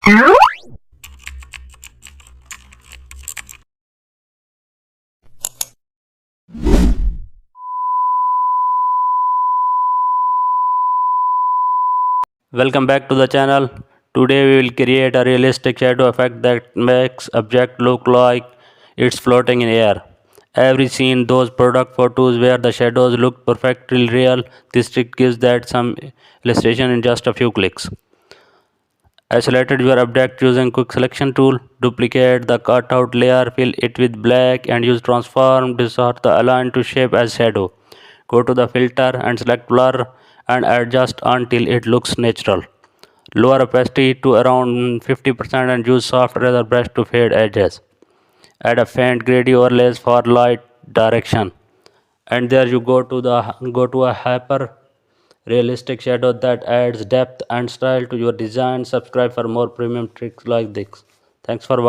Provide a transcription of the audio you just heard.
Welcome back to the channel. Today we will create a realistic shadow effect that makes object look like it's floating in air. Every seen those product photos where the shadows look perfectly real. This trick gives that some illustration in just a few clicks. Isolate your object using quick selection tool. Duplicate the cutout layer, fill it with black and use transform distort the align to shape as shadow. Go to the filter and select blur and adjust until it looks natural. Lower opacity to around 50% and use soft razor brush to fade edges. Add a faint grady overlays for light direction. And there you go to a hyper realistic shadow that adds depth and style to your design. Subscribe for more premium tricks like this. Thanks for watching.